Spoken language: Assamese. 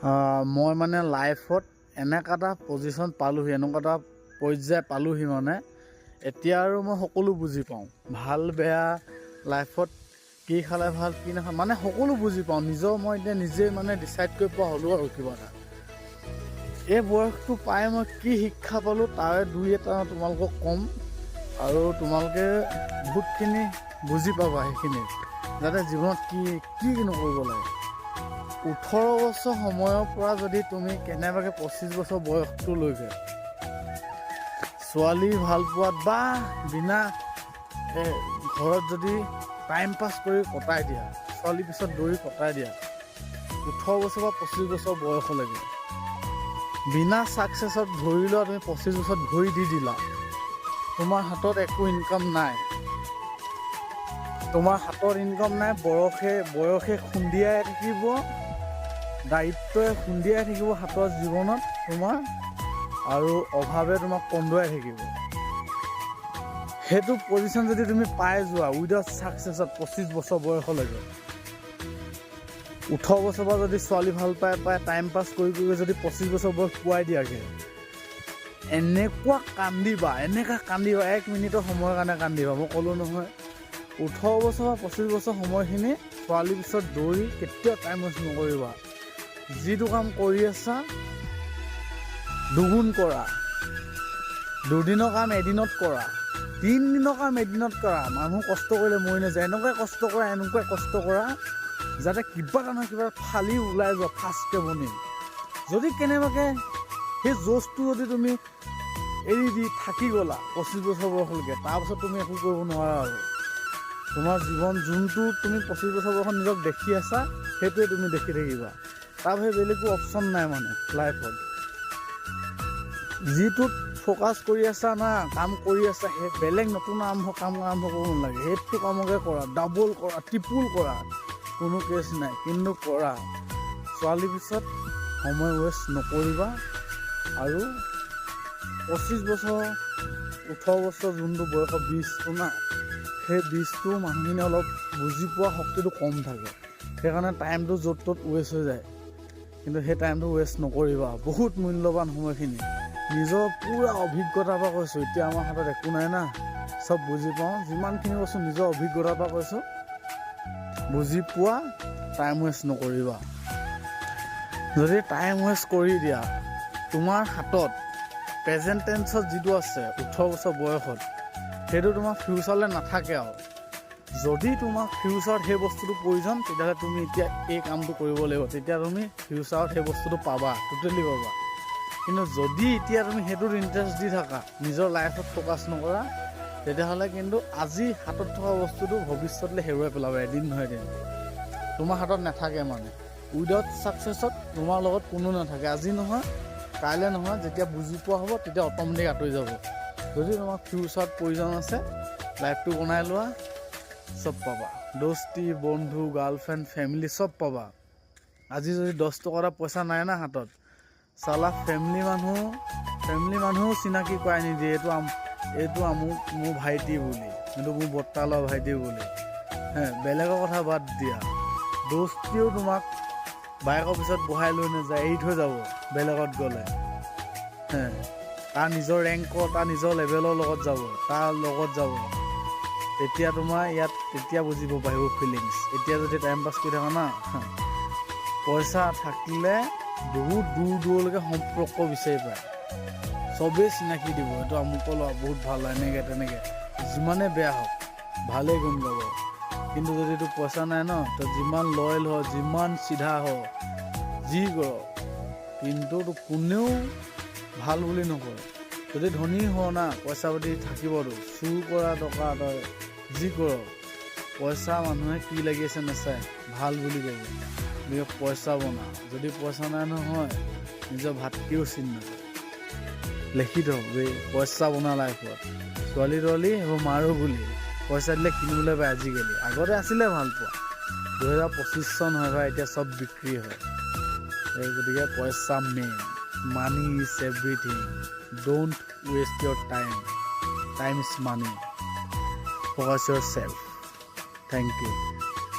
মই মানে লাইফত এনেকুৱা এটা পজিশ্যন পালোহি, এনেকুৱা এটা পৰ্যায় পালোহি মানে এতিয়া আৰু মই সকলো বুজি পাওঁ। ভাল বেয়া লাইফত কি খালে ভাল কি নাখায় মানে সকলো বুজি পাওঁ। মই এতিয়া নিজে মানে ডিচাইড কৰিব পৰা হ'লোঁ আৰু কিবা এটা। এই বয়সটো পাই মই কি শিক্ষা পালোঁ তাৰে দুই এটা তোমালোকক ক'ম, আৰু তোমালোকে বহুতখিনি বুজি পাবা সেইখিনি, যাতে জীৱনত কি নকৰিব লাগে। 18 বছৰ সময়ৰ পৰা যদি তুমি কেনেবাকৈ 25 বছৰ বয়সটোলৈকে ছোৱালী ভাল পোৱাত বা বিনা ঘৰত যদি টাইম পাছ কৰি কটাই দিয়া, ছোৱালীৰ পিছত দৌৰি কটাই দিয়া 18 বছৰ বা 25 বছৰ বয়সলৈকে বিনা ছাকচেছত ধৰি লোৱা তুমি 25 বছৰত ভৰি দি দিলা, তোমাৰ হাতত একো ইনকাম নাই, তোমাৰ হাতত ইনকাম নাই, বয়সে খুন্দিয়াই থাকিব, দায়িত্বই খুন্দিয়াই থাকিব হাতৰ জীৱনত তোমাৰ, আৰু অভাৱে তোমাক কন্দুৱাই থাকিব। সেইটো পজিশ্যন যদি তুমি পাই যোৱা উইদাউট ছাকচেছত 25 বছৰ বয়সলৈকে, 18 বছৰ পৰা যদি ছোৱালী ভাল পাই টাইম পাছ কৰি যদি 25 বছৰ বয়স পোৱাই দিয়াগে, এনেকুৱা কান্দিবা 1 মিনিটৰ সময়ৰ কাৰণে কান্দিবা। মই ক'লোঁ নহয়, 18 বছৰ বা 25 বছৰ সময়খিনি ছোৱালীৰ পিছত দৌৰি কেতিয়াও টাইম ৱেষ্ট নকৰিবা। যিটো কাম কৰি আছা দুগুণ কৰা, 2 দিনৰ কাম এদিনত কৰা, 3 দিনৰ কাম এদিনত কৰা। মানুহ কষ্ট কৰিলে মৰি নাযায়। এনেকুৱাই কষ্ট কৰা যাতে কিবা এটা নহয় কিবা ফালি ওলাই যোৱা ফাৰ্ষ্টকে বনি। যদি কেনেবাকৈ সেই জোচটো যদি তুমি এৰি দি থাকি গ'লা 25 বছৰ বয়সলৈকে, তাৰপাছত তুমি একো কৰিব নোৱাৰা আৰু। তোমাৰ জীৱন যোনটো তুমি 25 বছৰ বয়সত নিজক দেখি আছা সেইটোৱে তুমি দেখি থাকিবা। তাৰ বাহিৰে বেলেগো অপশ্যন নাই মানে লাইফত। যিটোত ফ'কাছ কৰি আছা না, কাম কৰি আছা, সেই বেলেগ নতুন কাম আৰম্ভ কৰিব নালাগে। সেইটো কামকে কৰা, ডাবল কৰা, ট্ৰিপুল কৰা, কোনো কেছ নাই, কিন্তু কৰা। ছোৱালীৰ পিছত সময় ৱেষ্ট নকৰিবা। আৰু 25 বছৰ 18 বছৰ যোনটো বয়সৰ বীজটো না, সেই বীজটো মানুহখিনি অলপ বুজি পোৱা শক্তিটো কম থাকে, সেইকাৰণে টাইমটো য'ত ত'ত ৱেষ্ট হৈ যায়। কিন্তু সেই টাইমটো ৱেষ্ট নকৰিবা। বহুত মূল্যৱান সময়খিনি নিজৰ পূৰা অভিজ্ঞতাৰ পৰা কৈছোঁ। এতিয়া আমাৰ হাতত একো নাই না, চব বুজি পাওঁ। যিমানখিনি কৈছোঁ নিজৰ অভিজ্ঞতাৰ পৰা কৈছোঁ, বুজি পোৱা, টাইম ৱেষ্ট নকৰিবা। যদি টাইম ৱেষ্ট কৰি দিয়া, তোমাৰ হাতত প্ৰেজেণ্ট টেন্সত যিটো আছে 18 বছৰ বয়সত, সেইটো তোমাৰ ফিউচাৰলৈ নাথাকে আৰু। যদি তোমাক ফিউচাৰত সেই বস্তুটো প্ৰয়োজন, তেতিয়াহ'লে তুমি এতিয়া এই কামটো কৰিব লাগিব, তেতিয়া তুমি ফিউচাৰত সেই বস্তুটো পাবা, টোটেলি পাবা। কিন্তু যদি এতিয়া তুমি সেইটোত ইণ্টাৰেষ্ট দি থাকা, নিজৰ লাইফত ফ'কাছ নকৰা, তেতিয়াহ'লে কিন্তু আজি হাতত থকা বস্তুটো ভৱিষ্যতলৈ হেৰুৱাই পেলাবা, এদিন নহয় এদিন। তোমাৰ হাতত নাথাকে মানে। উইদাউট ছাকচেছত তোমাৰ লগত কোনো নাথাকে। আজি নহয়, কাইলৈ নহয়, যেতিয়া বুজি পোৱা হ'ব তেতিয়া অট'মেটিক আঁতৰি যাব। যদি তোমাক ফিউচাৰত প্ৰয়োজন আছে, লাইফটো বনাই লোৱা, চব পাবা। দোস্তি, বন্ধু, গাৰ্লফ্ৰেণ্ড, ফেমিলি চব পাবা। আজি যদি 10 টকা এটা পইচা নাই না হাতত, চালা ফেমিলি মানুহেও চিনাকি কৰাই নিদিয়ে, এইটো মোৰ ভাইটি বুলি, এইটো মোৰ বৰ্তা ল'ৰা ভাইটি বুলি। বেলেগৰ কথা বাদ দিয়া, দোস্তিও তোমাক বাইকৰ পিছত বহাই লৈ নাযায়, এৰি থৈ যাব বেলেগত গ'লে। তাৰ নিজৰ ৰেংকৰ, তাৰ নিজৰ লেভেলৰ লগত যাব, তেতিয়া তোমাৰ ইয়াত তেতিয়া বুজিব পাৰিব ফিলিংছ। এতিয়া যদি টাইম পাছ কৰি থাকা না, পইচা থাকিলে বহুত দূৰলৈকে সম্পৰ্ক বিচাৰি পায়, চবেই চিনাকি দিব, এইটো আমুকৰ ল'ৰা বহুত ভাল, এনেকৈ তেনেকৈ। যিমানে বেয়া হওক ভালেই গুণ গাব। কিন্তু যদি তোৰ পইচা নাই ন, তই যিমান লয়েল হ, যিমান চিধা হ, যি কৰ, কিন্তু তোক কোনেও ভাল বুলি নকয়। যদি ধনী হ না, পইচা পাতি থাকিবতো, চুৰ কৰা টকা তই যি কৰ, পইচা মানুহে কি লাগি আছে নাচায়, ভাল বুলি ক'ব। পইচা বনা, যদি পইচা নাই নহয় নিজৰ ভাতকেও চিনি নাপায়। লিখি থওঁ পইচা বনা লাইফত, ছোৱালী সেইবোৰ মাৰো বুলি, পইচা দিলে কিনিবলৈ পায় আজিকালি। আগতে আছিলে ভাল পোৱা, 2025 চন হয় ভাই, এতিয়া চব বিক্ৰী হয়। গতিকে পইচা main, money is everything, don't waste your time is money, focus your self. Thank U.